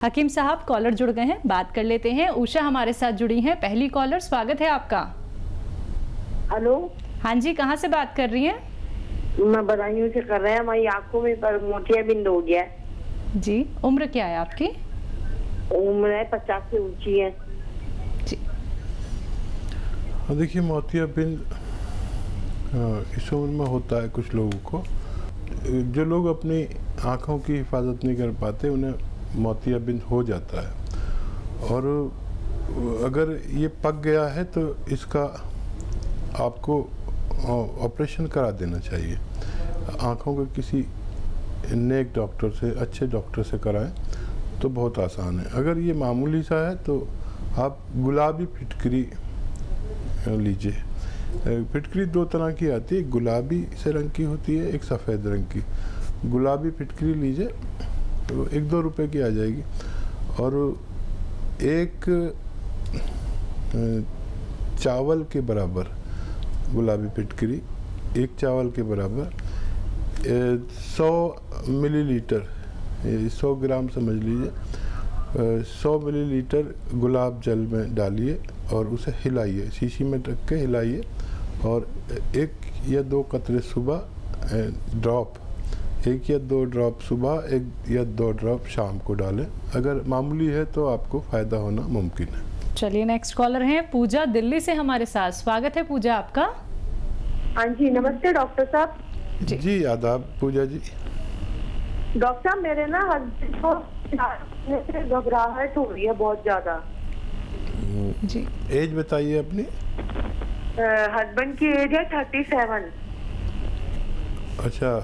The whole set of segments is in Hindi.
हकीम साहब कॉलर जुड़ गए हैं, बात कर लेते हैं। उषा हमारे साथ जुड़ी हैं, पहली कॉलर। स्वागत है आपका। हेलो। हाँ जी, कहाँ से बात कर रही हैं? मैं बदायूं से कर रहे हैं। हमारी आंखों में पर मोतियाबिंद हो गया है। जी, उम्र क्या है आपकी? उम्र है 50 से ऊंची है जी। देखिए, मोतियाबिंद इस उम्र में होता है कुछ लोगों को। जो लोग अपनी आँखों की हिफाजत नहीं कर पाते उन्हें मोतियाबिंद हो जाता है, और अगर ये पक गया है तो इसका आपको ऑपरेशन करा देना चाहिए। आँखों के किसी नेक डॉक्टर से, अच्छे डॉक्टर से कराएं तो बहुत आसान है। अगर ये मामूली सा है तो आप गुलाबी फिटकरी लीजिए। फिटकरी दो तरह की आती है, गुलाबी से रंग की होती है, एक सफ़ेद रंग की। गुलाबी फिटकरी लीजिए तो 1-2 रुपए की आ जाएगी, और एक चावल के बराबर गुलाबी फिटकरी, एक चावल के बराबर 100 मिलीलीटर, 100 ग्राम समझ लीजिए, 100 मिलीलीटर गुलाब जल में डालिए और उसे हिलाइए, शीशी में रख के हिलाइए, और 1 या 2 कतरे सुबह ड्रॉप, 1 या 2 ड्रॉप सुबह, 1 या 2 ड्रॉप शाम को डालें। अगर मामूली है तो आपको फ़ायदा होना मुमकिन है। चलिए, नेक्स्ट कॉलर हैं पूजा दिल्ली से हमारे साथ। स्वागत है पूजा आपका। हाँ जी, नमस्ते डॉक्टर साहब। जी आदाब पूजा जी। डॉक्टर साहब, मेरे ना हस्बैंड को घबराहट हो रही है बहुत ज्यादा जी। एज बताइए अपनी। हस्बैंड की एज है 37। अच्छा।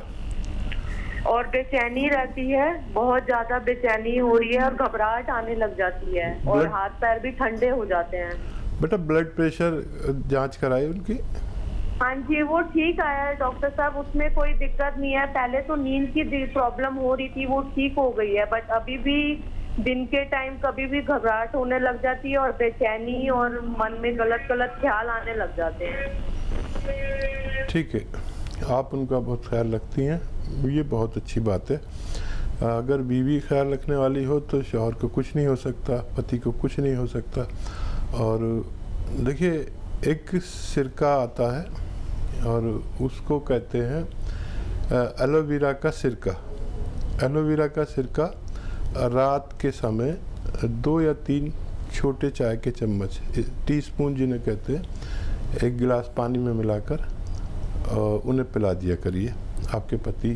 और बेचैनी रहती है, बहुत ज्यादा बेचैनी हो रही है और घबराहट आने लग जाती है, और हाथ पैर भी ठंडे हो जाते हैं। बेटा, ब्लड प्रेशर जांच कराई उनकी? हाँ जी, वो ठीक आया है डॉक्टर साहब, उसमें कोई दिक्कत नहीं है। पहले तो नींद की प्रॉब्लम हो रही थी, वो ठीक हो गई है, बट अभी भी दिन के टाइम कभी भी घबराहट होने लग जाती है और बेचैनी, और मन में गलत गलत ख्याल आने लग जाते हैं। ठीक है, आप उनका बहुत ख्याल रखती हैं, ये बहुत अच्छी बात है। अगर बीवी ख्याल रखने वाली हो तो शौहर को कुछ नहीं हो सकता, पति को कुछ नहीं हो सकता। और देखिए, एक सिरका आता है और उसको कहते हैं एलोवेरा का सिरका। एलोवेरा का सिरका रात के समय 2 या 3 छोटे चाय के चम्मच, टीस्पून जिन्हें कहते हैं, 1 गिलास पानी में मिलाकर उन्हें पिला दिया करिए। आपके पति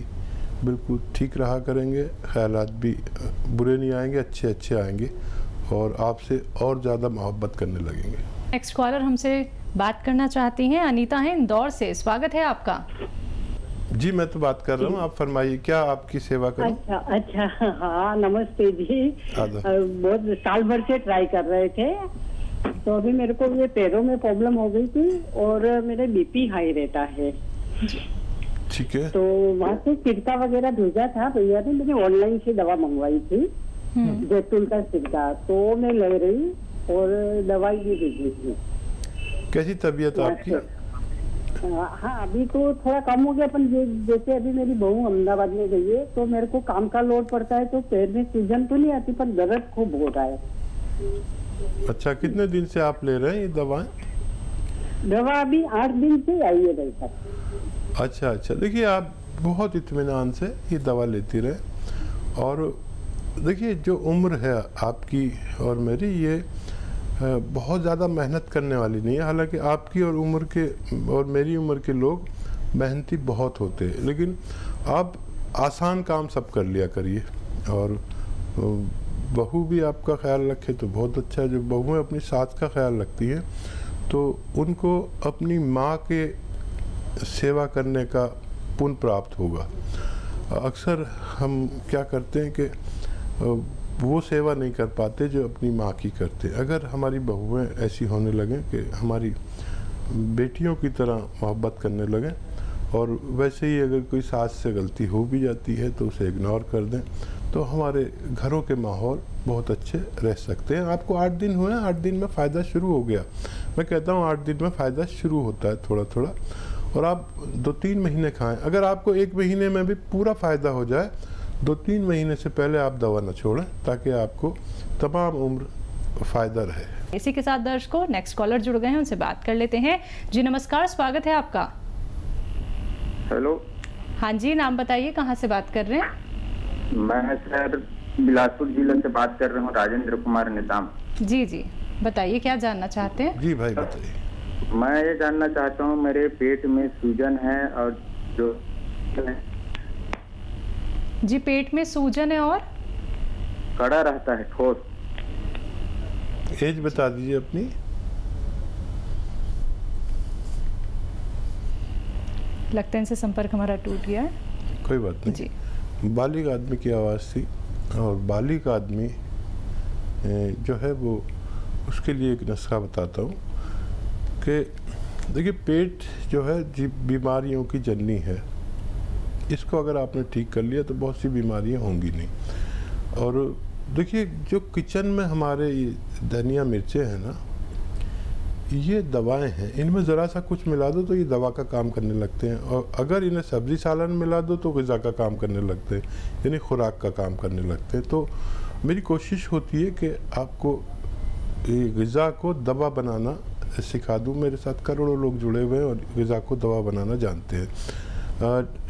बिल्कुल ठीक रहा करेंगे, ख्यालात भी बुरे नहीं आएंगे, अच्छे अच्छे आएंगे, और आपसे और ज़्यादा मोहब्बत करने लगेंगे। नेक्स्ट कॉलर हमसे बात करना चाहती हैं, अनीता है इंदौर से। स्वागत है आपका। जी, मैं तो बात कर रहा हूँ, आप फरमाइए, क्या आपकी सेवा करूं? अच्छा, हाँ नमस्ते जी। बहुत साल भर से ट्राई कर रहे थे, तो अभी मेरे को ये पैरों में प्रॉब्लम हो गई थी और मेरे बीपी हाई रहता है। ठीक है। तो वहाँ से सिरका वगैरह भेजा था भैया ने, मैंने ऑनलाइन से दवा मंगवाई थी, जैतून का सिरका, तो मैं ले रही और दवाई भी भेजी थी। कैसी तबीयत आपकी? हाँ, अभी तो थोड़ा कम हो गया, पर जैसे अभी मेरी बहू अहमदाबाद में गई है तो मेरे को काम का लोड पड़ता है, तो पैर में सूजन तो नहीं आती पर दर्द खूब हो रहा है। अच्छा, कितने दिन से आप ले रहे हैं ये दवाएं? दवा अभी 8 दिन से आई है भाई साहब। अच्छा, देखिए, आप बहुत इत्मीनान से ये दवा लेती रहे, और देखिए, जो उम्र है आपकी और मेरी, ये बहुत ज़्यादा मेहनत करने वाली नहीं है। हालांकि आपकी और मेरी उम्र के लोग मेहनती बहुत होते हैं, लेकिन आप आसान काम सब कर लिया करिए, और बहू भी आपका ख्याल रखे तो बहुत अच्छा है। जब बहुएं अपनी सास का ख्याल रखती हैं तो उनको अपनी माँ के सेवा करने का पुण्य प्राप्त होगा। अक्सर हम क्या करते हैं कि वो सेवा नहीं कर पाते जो अपनी माँ की करते। अगर हमारी बहुएं ऐसी होने लगें कि हमारी बेटियों की तरह मोहब्बत करने लगें, और वैसे ही अगर कोई सास से गलती हो भी जाती है तो उसे इग्नोर कर दें, तो हमारे घरों के माहौल बहुत अच्छे रह सकते हैं। आपको 8 दिन हुए हैं, 8 दिन में फ़ायदा शुरू हो गया। मैं कहता हूँ 8 दिन में फ़ायदा शुरू होता है थोड़ा थोड़ा, और आप 2-3 महीने खाएं। अगर आपको 1 महीने में भी पूरा फ़ायदा हो जाए 2-3 महीने से पहले आप दवा न छोड़ें, ताकि आपको तमाम उम्र फ़ायदा रहे। इसी के साथ दर्शकों, नेक्स्ट कॉलर जुड़ गए हैं, उनसे बात कर लेते हैं। जी नमस्कार, स्वागत है आपका। हेलो। हाँ जी, नाम बताइए, कहाँ से बात कर रहे हैं? मैं सर बिलासपुर जिले से बात कर रहा हूँ, राजेंद्र कुमार निजाम। जी जी, बताइए क्या जानना चाहते हैं? जी भाई बताइए। मैं ये जानना चाहता हूँ, मेरे पेट में सूजन है और जो जी, पेट में सूजन है और कड़ा रहता है, ठोस। एज बता दीजिए अपनी। लगता है इनसे संपर्क हमारा टूट गया है। कोई बात नहीं जी। बालिग आदमी की आवाज़ थी, और बालिग आदमी जो है वो, उसके लिए एक नुस्खा बताता हूँ कि देखिए, पेट जो है जी बीमारियों की जननी है। इसको अगर आपने ठीक कर लिया तो बहुत सी बीमारियाँ होंगी नहीं। और देखिए, जो किचन में हमारे ये धनिया मिर्चें हैं ना, ये दवाएं हैं। इनमें ज़रा सा कुछ मिला दो तो ये दवा का काम करने लगते हैं, और अगर इन्हें सब्ज़ी सालन मिला दो तो ग़िज़ा का काम करने लगते हैं, यानी खुराक का काम करने लगते हैं। तो मेरी कोशिश होती है कि आपको ये ग़िज़ा को दवा बनाना सिखा दूँ। मेरे साथ करोड़ों लोग जुड़े हुए हैं और ग़िज़ा को दवा बनाना जानते हैं।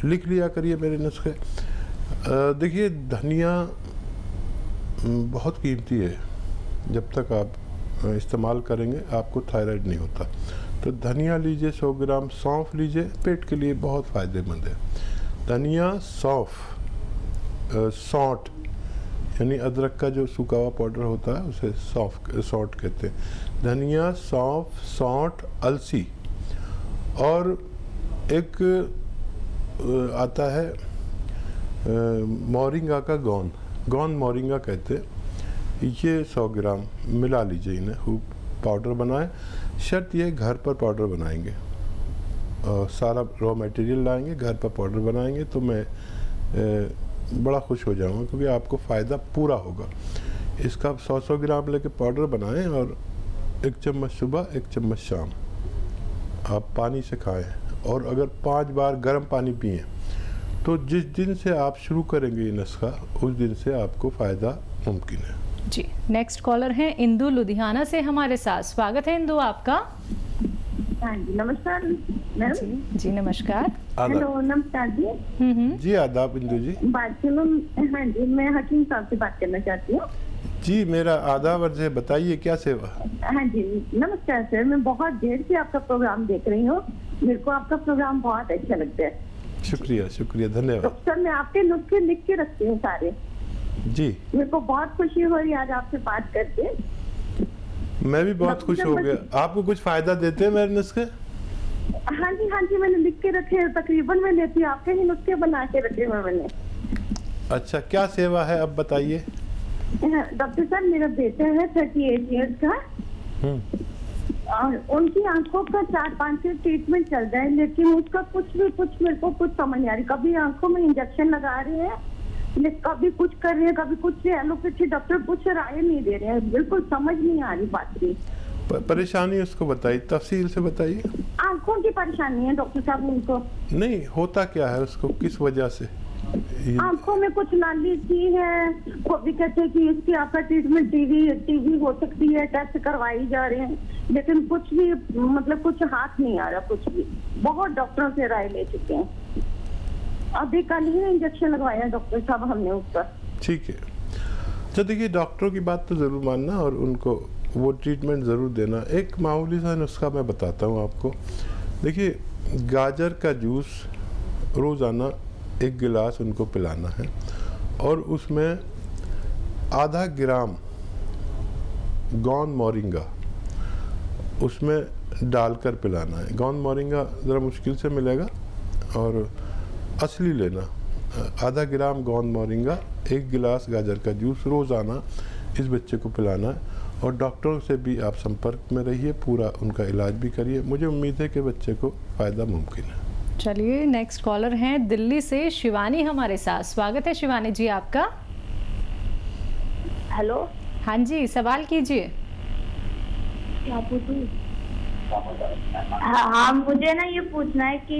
लिख लिया करिए मेरे नुस्खे। देखिए, धनिया बहुत कीमती है। जब तक आप इस्तेमाल करेंगे आपको थायराइड नहीं होता। तो धनिया लीजिए 100 ग्राम, सौंफ लीजिए, पेट के लिए बहुत फ़ायदेमंद है। धनिया, सौंफ, सौंठ यानी अदरक का जो सूखा हुआ पाउडर होता है उसे सौंठ कहते हैं। धनिया, सौंफ, सौंठ, अलसी, और एक आता है मोरिंगा का गौन मोरिंगा कहते हैं। ये 100 ग्राम मिला लीजिए, इन्हें खूब पाउडर बनाएं। शर्त ये घर पर पाउडर बनाएंगे, और सारा रॉ मटेरियल लाएंगे, घर पर पाउडर बनाएंगे, तो मैं बड़ा खुश हो जाऊंगा, क्योंकि आपको फ़ायदा पूरा होगा। इसका 100 ग्राम लेके पाउडर बनाएं, और 1 चम्मच सुबह, 1 चम्मच शाम आप पानी से खाएं। और अगर 5 बार गर्म पानी पिएं, तो जिस दिन से आप शुरू करेंगे ये नुस्खा, उस दिन से आपको फ़ायदा मुमकिन है। जी, नेक्स्ट कॉलर हैं इंदु लुधियाना से हमारे साथ। स्वागत है इंदु आपका। हाँ जी, नमस्कार मैम। जी नमस्कार। हेलो, नमस्कार जी। जी आदाब इंदु जी। बात सुनो। हाँ जी, मैं हकीम साहब से बात करना चाहती हूँ। जी, मेरा आदाब अर्ज है, बताइए क्या सेवा। हाँ जी, नमस्कार सर। मैं बहुत देर से आपका प्रोग्राम देख रही हूँ, मेरे को आपका प्रोग्राम बहुत अच्छा लगता है। शुक्रिया शुक्रिया, धन्यवाद। तो सर, मैं आपके नुस्खे लिख के रखती हूँ सारे। जी, मेरे को बहुत खुशी हो रही है आज आपसे बात करके। मैं भी बहुत खुश हो गया। आपको कुछ फायदा देते हैं मेरे नुस्खे? हाँ जी, मैंने लिख के रखे हैं। तकरीबन मैं लेती हूँ, आपके ही नुस्खे बना के रखे हुए मैंने। अच्छा, क्या सेवा है अब बताइए। डॉक्टर साहब, मेरा बेटा है 38 ईयर्स का, और उनकी आंखों का 4-5 से ट्रीटमेंट चल रहा है, लेकिन उसका कुछ मेरे को कुछ समझ नहीं आ रही। कभी आंखों में इंजेक्शन लगा रहे हैं, कभी कुछ कर रहे हैं, कभी कुछ। एलोपैथी डॉक्टर कुछ राय नहीं दे रहे हैं, बिल्कुल समझ नहीं आ रही बात की। परेशानी उसको बताइए, तफसील से बताइए। आंखों की परेशानी है डॉक्टर साहब उनको। नहीं, होता क्या है उसको, किस वजह से? आंखों में कुछ नाली सी है, वो भी कहते हैं कि इसकी आपका ट्रीटमेंट टीवी हो सकती है, टेस्ट करवाई जा रहे हैं, लेकिन कुछ भी मतलब कुछ हाथ नहीं आ रहा, कुछ भी। बहुत डॉक्टरों से राय ले चुके हैं, अभी कल ही इंजेक्शन लगवाया डॉक्टर साहब हमने उस पर। ठीक है, तो देखिए, डॉक्टरों की बात तो ज़रूर मानना और उनको वो ट्रीटमेंट ज़रूर देना। एक मामूली सा नुस्खा मैं बताता हूँ आपको। देखिए, गाजर का जूस रोज़ाना 1 गिलास उनको पिलाना है, और उसमें आधा ग्राम गौन मोरिंगा उसमें डालकर पिलाना है। गौन मोरिंगा ज़रा मुश्किल से मिलेगा, और असली लेना। आधा ग्राम गौन मोरिंगा, 1 गिलास गाजर का जूस रोज़ाना इस बच्चे को पिलाना है। और डॉक्टरों से भी आप संपर्क में रहिए, पूरा उनका इलाज भी करिए। मुझे उम्मीद है कि बच्चे को फ़ायदा मुमकिन है। चलिए, नेक्स्ट कॉलर हैं दिल्ली से शिवानी हमारे साथ। स्वागत है शिवानी जी आपका। हेलो। हाँ जी, सवाल कीजिए। क्या पूछूं? हाँ, मुझे ना ये पूछना है कि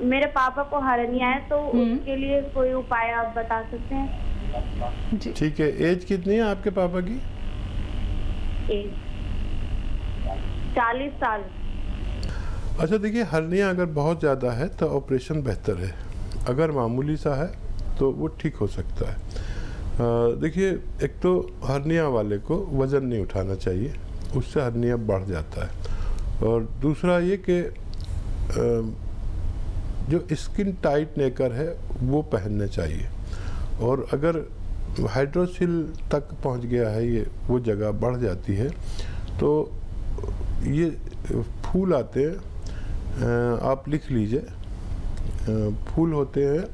मेरे पापा को हर्निया है, तो उसके लिए कोई उपाय आप बता सकते हैं? ठीक है, एज कितनी है आपके पापा की? 40 साल। अच्छा देखिए, हर्निया अगर बहुत ज़्यादा है तो ऑपरेशन बेहतर है, अगर मामूली सा है तो वो ठीक हो सकता है। देखिए, एक तो हर्निया वाले को वज़न नहीं उठाना चाहिए, उससे हर्निया बढ़ जाता है। और दूसरा ये कि जो स्किन टाइट नेकर है वो पहनने चाहिए। और अगर हाइड्रोसिल तक पहुंच गया है, ये वो जगह बढ़ जाती है, तो ये फूल आते हैं, आप लिख लीजिए, फूल होते हैं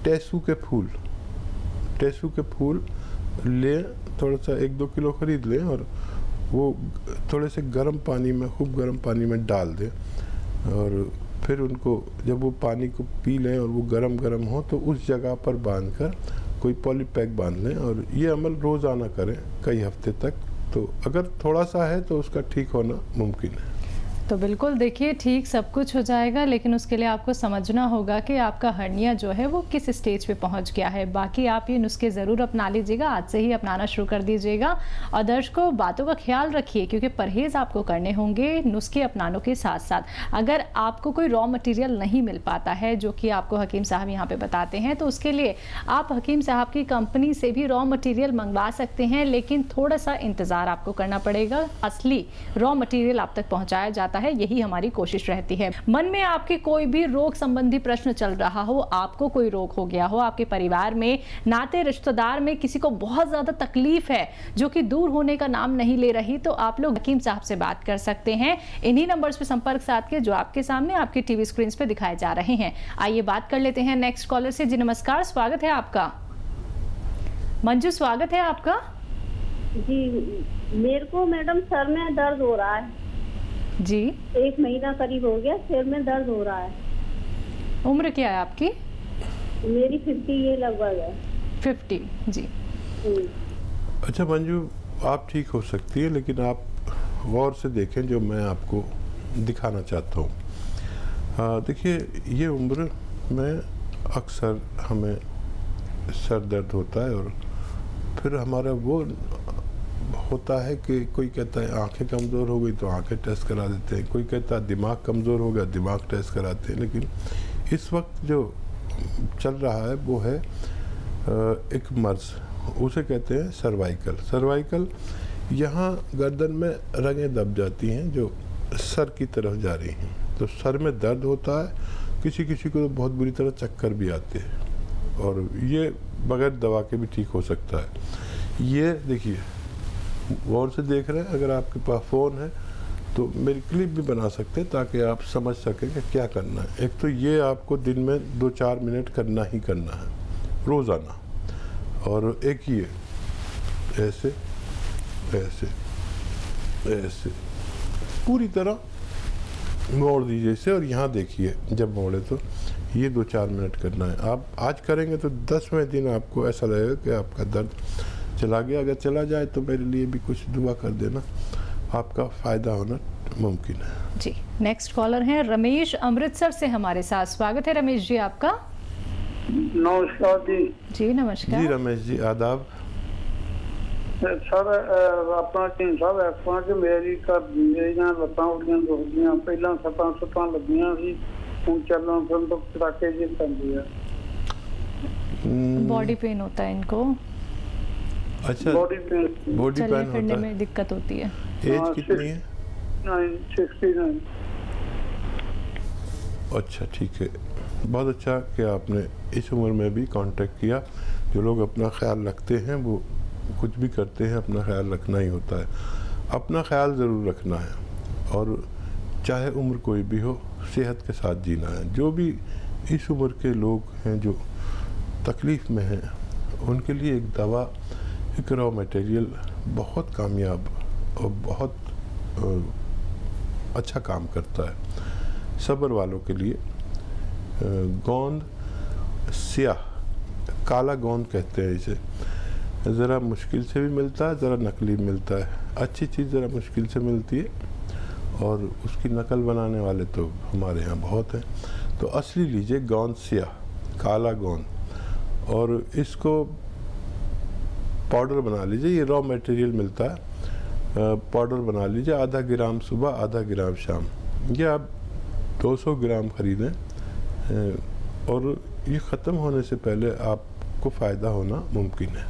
टेसू के फूल। टेसू के फूल लें, थोड़ा सा 1-2 किलो खरीद लें और वो थोड़े से गर्म पानी में, खूब गर्म पानी में डाल दें, और फिर उनको जब वो पानी को पी लें और वो गरम गरम हो तो उस जगह पर बांधकर कोई पॉलीपैक बांध लें, और ये अमल रोज़ाना करें कई हफ्ते तक। तो अगर थोड़ा सा है तो उसका ठीक होना मुमकिन है। तो बिल्कुल देखिए, ठीक सब कुछ हो जाएगा, लेकिन उसके लिए आपको समझना होगा कि आपका हर्निया जो है वो किस स्टेज पे पहुंच गया है। बाकी आप ये नुस्खे ज़रूर अपना लीजिएगा, आज से ही अपनाना शुरू कर दीजिएगा। और दर्शकों, बातों का ख्याल रखिए, क्योंकि परहेज़ आपको करने होंगे नुस्खे अपनाने के साथ साथ। अगर आपको कोई रॉ मटेरियल नहीं मिल पाता है, जो कि आपको हकीम साहब यहाँ पे बताते हैं, तो उसके लिए आप हकीम साहब की कंपनी से भी रॉ मटेरियल मंगवा सकते हैं, लेकिन थोड़ा सा इंतज़ार आपको करना पड़ेगा। असली रॉ मटेरियल आप तक पहुँचाया जाता है, यही हमारी कोशिश रहती है। मन में आपके कोई भी रोग संबंधी प्रश्न चल रहा हो, आपको कोई रोग हो गया हो, आपके परिवार में, नाते रिश्तेदार में किसी को बहुत ज्यादा तकलीफ है जो कि दूर होने का नाम नहीं ले रही, तो आप लोग हकीम साहब से बात कर सकते हैं इन्हीं नंबर्स पे संपर्क साध के, जो आपके सामने आपकी टीवी स्क्रीन पे दिखाए जा रहे हैं। आइए बात कर लेते हैं नेक्स्ट कॉलर से। जी नमस्कार, स्वागत है आपका। मंजू, स्वागत है आपका। जी, मेरे को मैडम सर में दर्द हो रहा है जी। 1 महीना करीब हो गया, सिर में दर्द हो रहा है। उम्र क्या है आपकी? मेरी 50 ये लगभग है। 50 जी। अच्छा मंजू, आप ठीक हो सकती है, लेकिन आप गौर से देखें जो मैं आपको दिखाना चाहता हूँ। देखिए, ये उम्र में अक्सर हमें सर दर्द होता है, और फिर हमारा वो होता है कि कोई कहता है आंखें कमज़ोर हो गई तो आंखें टेस्ट करा देते हैं, कोई कहता है दिमाग कमज़ोर हो गया, दिमाग टेस्ट कराते हैं। लेकिन इस वक्त जो चल रहा है वो है एक मर्ज़, उसे कहते हैं सर्वाइकल। सर्वाइकल, यहाँ गर्दन में रगें दब जाती हैं जो सर की तरफ जा रही हैं, तो सर में दर्द होता है। किसी किसी को तो बहुत बुरी तरह चक्कर भी आते हैं, और ये बगैर दवा के भी ठीक हो सकता है। ये देखिए, गौर से देख रहे हैं, अगर आपके पास फ़ोन है तो मेरी क्लिप भी बना सकते हैं ताकि आप समझ सकें कि क्या करना है। एक तो ये आपको दिन में 2-4 मिनट करना ही करना है रोज़ाना, और एक ये ऐसे ऐसे ऐसे पूरी तरह मोड़ दीजिए इसे, और यहाँ देखिए जब मोड़े तो ये 2-4 मिनट करना है। आप आज करेंगे तो 10वें दिन आपको ऐसा लगेगा कि आपका दर्द चला गया। अगर चला जाए तो मेरे लिए भी कुछ दुआ कर देना, आपका फ़ायदा होना मुमकिन है। जी, नेक्स्ट कॉलर हैं रमेश अमृतसर से हमारे साथ। स्वागत है रमेश जी आपका। नमस्कार जी। जी नमस्कार जी रमेश जी, आदाब। सर अपना टीम साहब ऐसा कि मेरी मेरियां लत्तां उड़ियां दुखदियां, पहला सट्टां लगियां सी, हुण चलन फिरन तो चटाके जी पैंदी है। बॉडी पेन होता है इनको। अच्छा, बॉडी पेन फिरने में दिक्कत होती है। एज कितनी है? 69। अच्छा ठीक है, बहुत अच्छा कि आपने इस उम्र में भी कांटेक्ट किया। जो लोग अपना ख्याल रखते हैं वो कुछ भी करते हैं, अपना ख्याल रखना ही होता है। अपना ख्याल ज़रूर रखना है, और चाहे उम्र कोई भी हो, सेहत के साथ जीना है। जो भी इस उम्र के लोग हैं जो तकलीफ़ में हैं, उनके लिए एक दवा, एक रॉ मटेरियल बहुत कामयाब और बहुत अच्छा काम करता है। सब्र वालों के लिए गोंद स्याह, काला गोंद कहते हैं इसे, ज़रा मुश्किल से भी मिलता है, ज़रा नकली मिलता है। अच्छी चीज़ ज़रा मुश्किल से मिलती है, और उसकी नकल बनाने वाले तो हमारे यहाँ बहुत हैं। तो असली लीजिए गोंद सिया, काला गोंद, और इसको पाउडर बना लीजिए। ये रॉ मटेरियल मिलता है, पाउडर बना लीजिए, आधा ग्राम सुबह आधा ग्राम शाम। ये आप 200 ग्राम खरीदें और ये ख़त्म होने से पहले आपको फ़ायदा होना मुमकिन है।